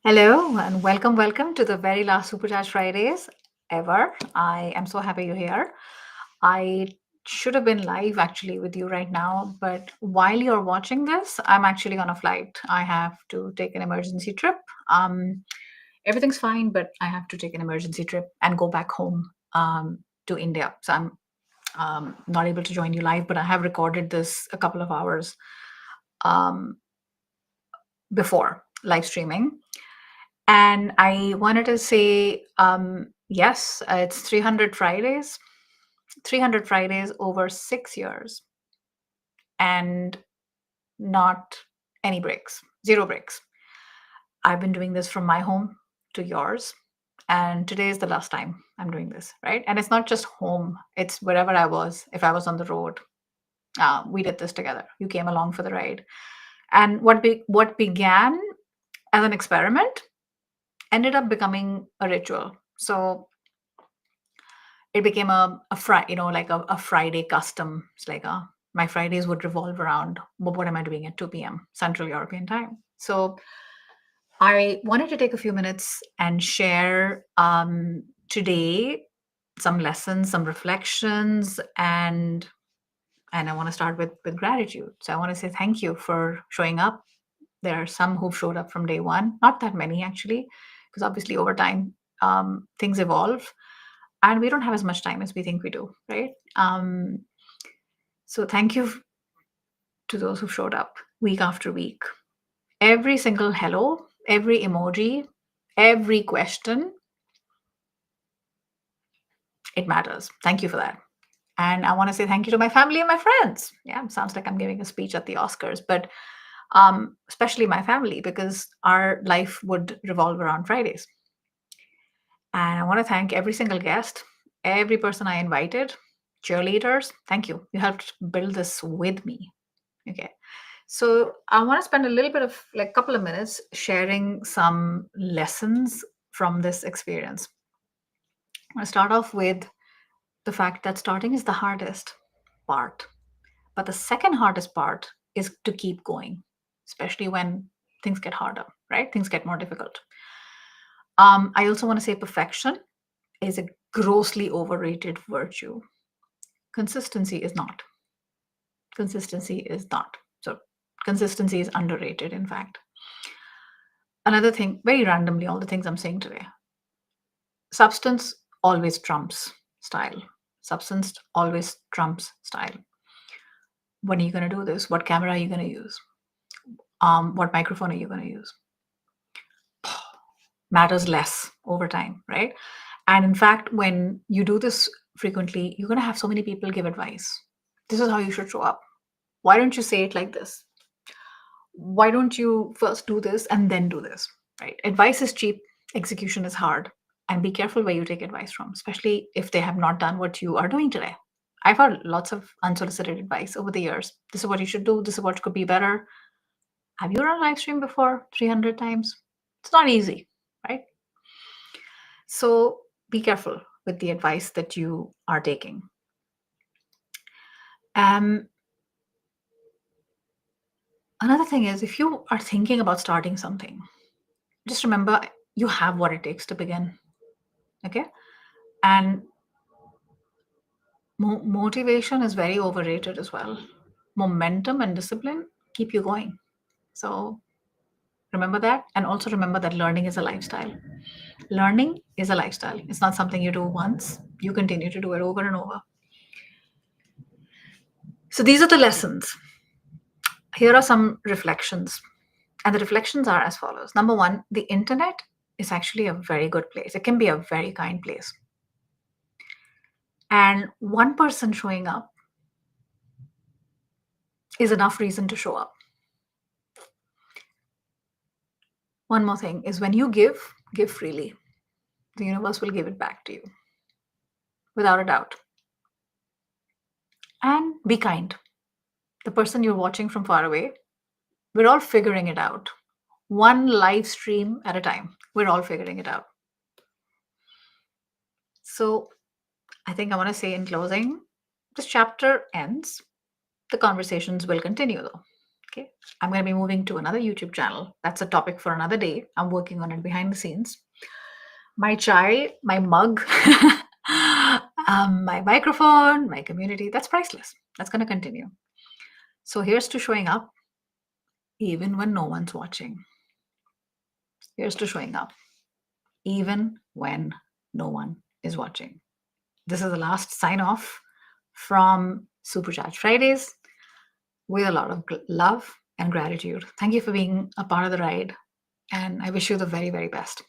Hello and welcome to the very last Supercharge Fridays ever. I am so happy you're here. I should have been live actually with you right now, but while you're watching this, I'm actually on a flight. I have to take an emergency trip. Um, Everything's fine, but I have to take an emergency trip and go back home to India. So I'm not able to join you live, but I have recorded this a couple of hours um, before live streaming. And I wanted to say, yes, it's 300 Fridays, 300 Fridays over 6 years, and not any breaks, zero breaks. I've been doing this from my home to yours. And today is the last time I'm doing this, right? And it's not just home, it's wherever I was. If I was on the road, we did this together. You came along for the ride. And what began as an experiment ended up becoming a ritual. So it became a Friday custom. It's like my Fridays would revolve around, well, what am I doing at 2 p.m. Central European time? So I wanted to take a few minutes and share today some lessons, some reflections, and I want to start with gratitude. So I want to say thank you for showing up. There are some who've showed up from day one, not that many actually, because obviously over time things evolve and we don't have as much time as we think we do, right? So thank you to those who showed up week after week. Every single hello, every emoji, every question, it matters. Thank you for that. And I want to say thank you to my family and my friends. Yeah, sounds like I'm giving a speech at the Oscars, but especially my family, because our life would revolve around Fridays. And I want to thank every single guest, every person I invited, cheerleaders. Thank you. You helped build this with me. Okay. So I want to spend a little bit of like a couple of minutes sharing some lessons from this experience. I want to start off with the fact that starting is the hardest part. But the second hardest part is to keep going, especially when things get harder, right? Things get more difficult. I also want to say perfection is a grossly overrated virtue. Consistency is not. Consistency is not. So, consistency is underrated, in fact. Another thing, very randomly, all the things I'm saying today, substance always trumps style. Substance always trumps style. When are you going to do this? What camera are you going to use? What microphone are you going to use? Matters less over time, right? And in fact, when you do this frequently, you're going to have so many people give advice. This is how you should show up. Why don't you say it like this? Why don't you first do this and then do this? Right? Advice is cheap, execution is hard. And be careful where you take advice from, especially if they have not done what you are doing today. I've heard lots of unsolicited advice over the years. This is what you should do. This is what could be better. Have you run live stream before 300 times? It's not easy, right? So be careful with the advice that you are taking. Um, Another thing is, if you are thinking about starting something, just remember you have what it takes to begin. Okay. And motivation is very overrated as well. Momentum and discipline keep you going. So remember that. And also remember that learning is a lifestyle. Learning is a lifestyle. It's not something you do once, you continue to do it over and over. So these are the lessons. Here are some reflections. And the reflections are as follows. Number one, the internet is actually a very good place. It can be a very kind place. And one person showing up is enough reason to show up. One more thing is when you give freely. The universe will give it back to you without a doubt. And be kind. The person you're watching from far away, we're all figuring it out. One live stream at a time. We're all figuring it out. So I think I want to say in closing, this chapter ends. The conversations will continue though. Okay. I'm going to be moving to another YouTube channel. That's a topic for another day. I'm working on it behind the scenes. My chai, my mug, my microphone, my community, that's priceless. That's going to continue. So here's to showing up even when no one's watching. Here's to showing up even when no one is watching. This is the last sign off from Supercharge Fridays with a lot of love and gratitude. Thank you for being a part of the ride, and I wish you the very, very best.